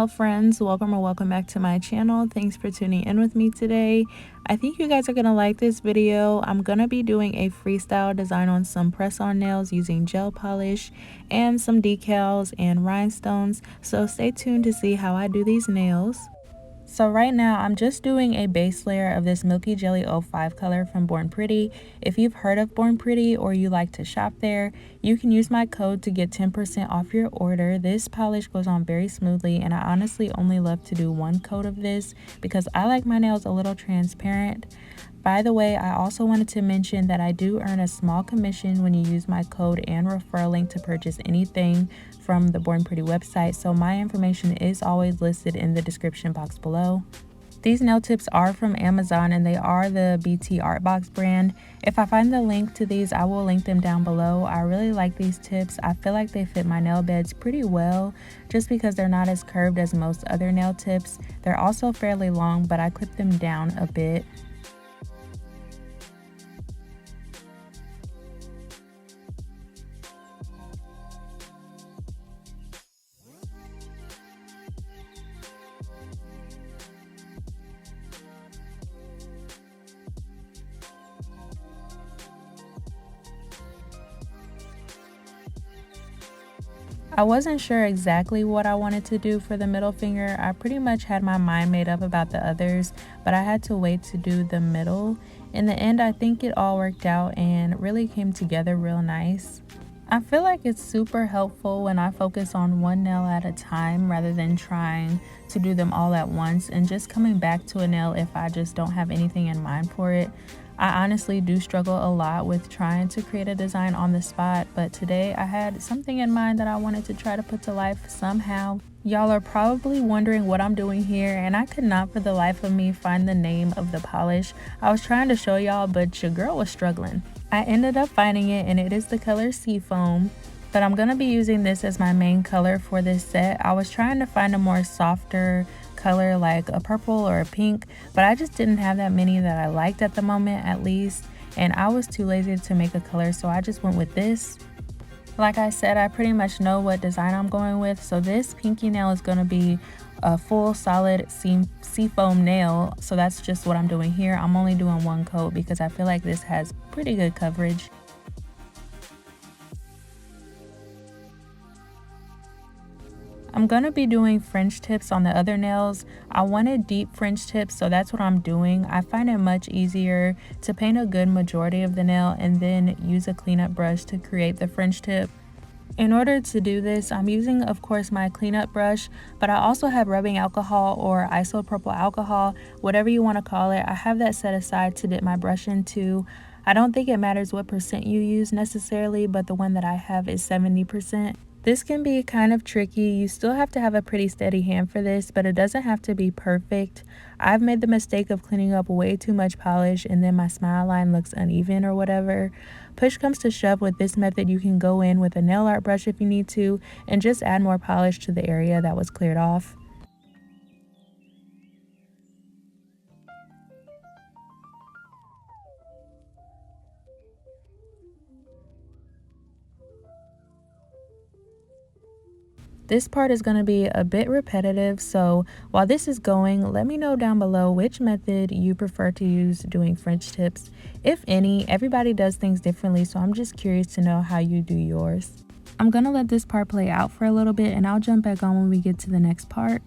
nail friends, welcome or welcome back to my channel. Thanks for tuning in with me today. I think you guys are gonna like this video. I'm gonna be doing a freestyle design on some press-on nails using gel polish and some decals and rhinestones, so stay tuned to see how I do these nails. So right now I'm just doing a base layer of this Milky Jelly 05 color from Born Pretty. If you've heard of Born Pretty or you like to shop there, you can use my code to get 10% off your order. This polish goes on very smoothly, and I honestly only love to do one coat of this because I like my nails a little transparent. By the way, I also wanted to mention that I do earn a small commission when you use my code and referral link to purchase anything from the Born Pretty website, so my information is always listed in the description box below. These nail tips are from Amazon and they are the BT Artbox brand. If I find the link to these, I will link them down below. I really like these tips. I feel like they fit my nail beds pretty well just because they're not as curved as most other nail tips. They're also fairly long, but I clip them down a bit. I wasn't sure exactly what I wanted to do for the middle finger. I pretty much had my mind made up about the others, but I had to wait to do the middle. In the end, I think it all worked out and really came together real nice. I feel like it's super helpful when I focus on one nail at a time rather than trying to do them all at once and just coming back to a nail if I just don't have anything in mind for it. I honestly do struggle a lot with trying to create a design on the spot, but today I had something in mind that I wanted to try to put to life somehow. Y'all are probably wondering what I'm doing here, and I could not for the life of me find the name of the polish. I was trying to show y'all, but your girl was struggling. I ended up finding it, and it is the color Seafoam, but I'm going to be using this as my main color for this set. I was trying to find a more softer color like a purple or a pink, but I just didn't have that many that I liked at the moment, at least, and I was too lazy to make a color, so I just went with this. Like I said, I pretty much know what design I'm going with, so this pinky nail is going to be a full solid seafoam nail, so that's just what I'm doing here. I'm only doing one coat because I feel like this has pretty good coverage. I'm going to be doing French tips on the other nails. I wanted deep French tips, so that's what I'm doing. I find it much easier to paint a good majority of the nail and then use a cleanup brush to create the French tip. In order to do this, I'm using, of course, my cleanup brush, but I also have rubbing alcohol or isopropyl alcohol, whatever you want to call it. I have that set aside to dip my brush into. I don't think it matters what percent you use necessarily, but the one that I have is 70%. This can be kind of tricky. You still have to have a pretty steady hand for this, but it doesn't have to be perfect. I've made the mistake of cleaning up way too much polish and then my smile line looks uneven or whatever. Push comes to shove with this method, you can go in with a nail art brush if you need to and just add more polish to the area that was cleared off. This part is going to be a bit repetitive, so while this is going, let me know down below which method you prefer to use doing French tips. If any, everybody does things differently, so I'm just curious to know how you do yours. I'm going to let this part play out for a little bit and I'll jump back on when we get to the next part.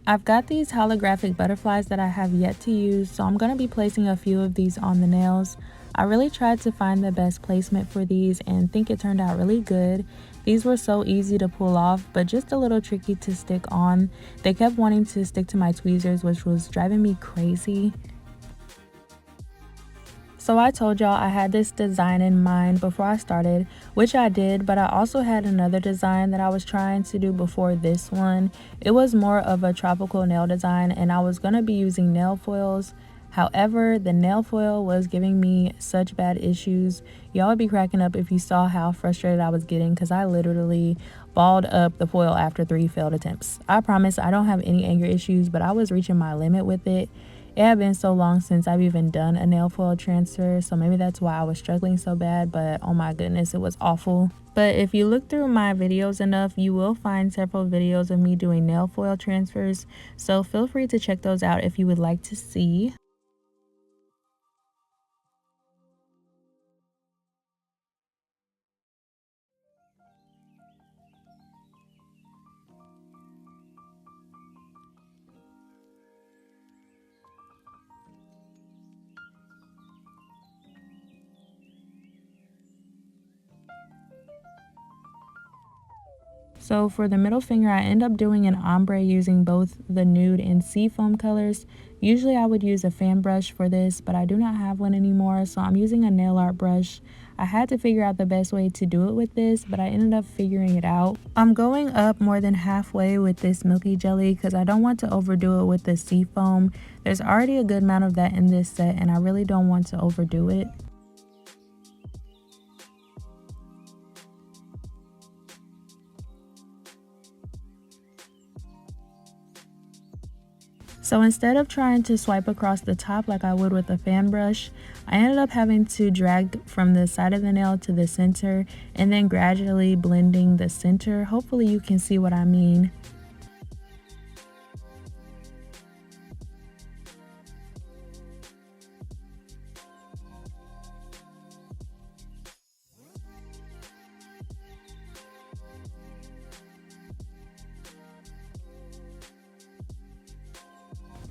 I've got these holographic butterflies that I have yet to use, so I'm going to be placing a few of these on the nails. I really tried to find the best placement for these and think it turned out really good. These were so easy to pull off, but just a little tricky to stick on. They kept wanting to stick to my tweezers, which was driving me crazy. So I told y'all I had this design in mind before I started, which I did, but I also had another design that I was trying to do before this one. It was more of a tropical nail design and I was going to be using nail foils. However, the nail foil was giving me such bad issues. Y'all would be cracking up if you saw how frustrated I was getting because I literally balled up the foil after 3 failed attempts. I promise I don't have any anger issues, but I was reaching my limit with it. It had been so long since I've even done a nail foil transfer, so maybe that's why I was struggling so bad, but oh my goodness, it was awful. But if you look through my videos enough, you will find several videos of me doing nail foil transfers, so feel free to check those out if you would like to see. So for the middle finger, I end up doing an ombre using both the nude and seafoam colors. Usually I would use a fan brush for this, but I do not have one anymore, so I'm using a nail art brush. I had to figure out the best way to do it with this, but I ended up figuring it out. I'm going up more than halfway with this milky jelly because I don't want to overdo it with the seafoam. There's already a good amount of that in this set and I really don't want to overdo it. So instead of trying to swipe across the top like I would with a fan brush, I ended up having to drag from the side of the nail to the center and then gradually blending the center. Hopefully you can see what I mean.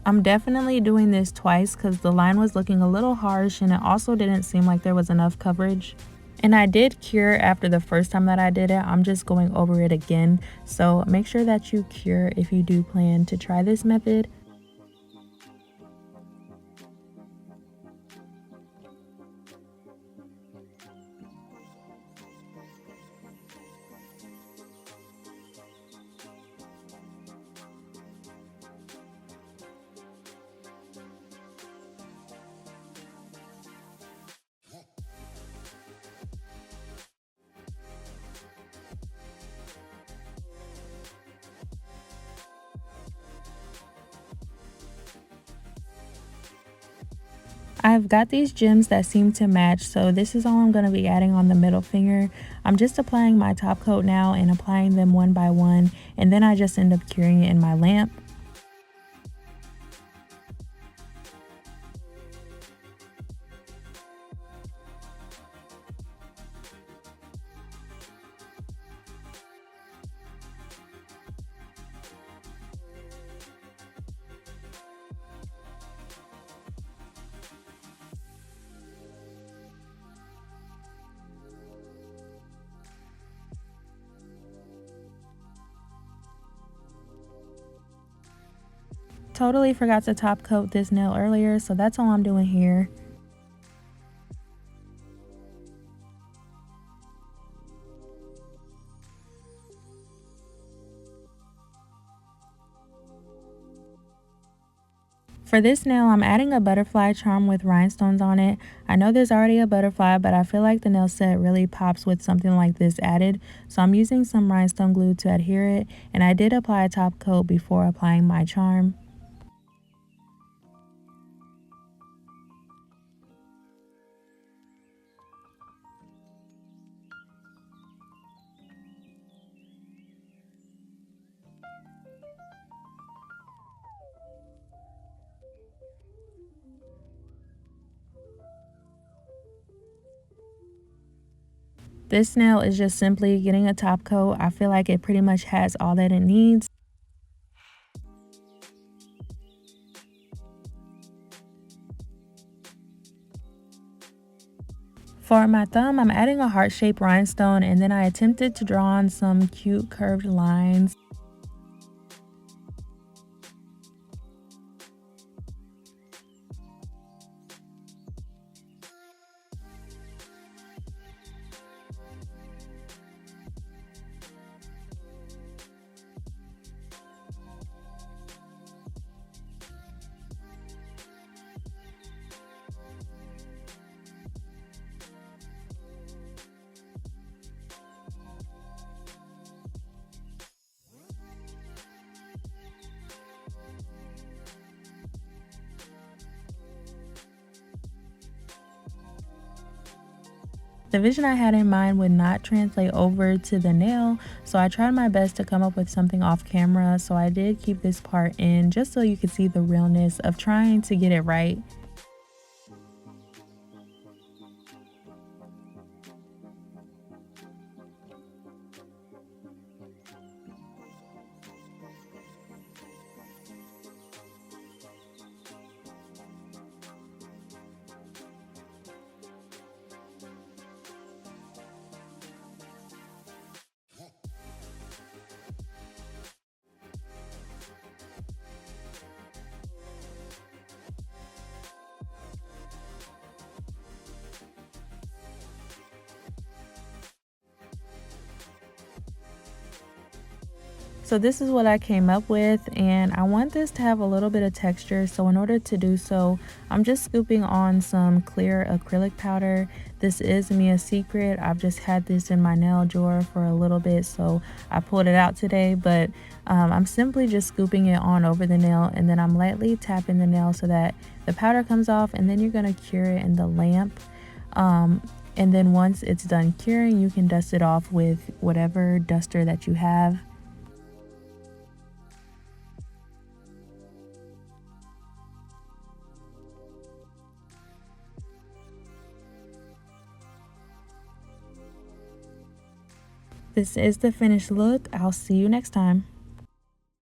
I'm definitely doing this twice because the line was looking a little harsh and it also didn't seem like there was enough coverage. And I did cure after the first time that I did it. I'm just going over it again. So make sure that you cure if you do plan to try this method. I've got these gems that seem to match, so this is all I'm going to be adding on the middle finger. I'm just applying my top coat now and applying them one by one, and then I just end up curing it in my lamp. Totally forgot to top coat this nail earlier, so that's all I'm doing here. For this nail, I'm adding a butterfly charm with rhinestones on it. I know there's already a butterfly, but I feel like the nail set really pops with something like this added. So I'm using some rhinestone glue to adhere it, and I did apply a top coat before applying my charm. This nail is just simply getting a top coat. I feel like it pretty much has all that it needs. For my thumb, I'm adding a heart-shaped rhinestone, and then I attempted to draw on some cute curved lines. The vision I had in mind would not translate over to the nail, so I tried my best to come up with something off camera. So I did keep this part in just so you could see the realness of trying to get it right. So this is what I came up with, and I want this to have a little bit of texture. So in order to do so, I'm just scooping on some clear acrylic powder. This is Mia's secret. I've just had this in my nail drawer for a little bit, so I pulled it out today. But I'm simply just scooping it on over the nail, and then I'm lightly tapping the nail so that the powder comes off, and then you're gonna cure it in the lamp. And then once it's done curing, you can dust it off with whatever duster that you have. This is the finished look. I'll see you next time.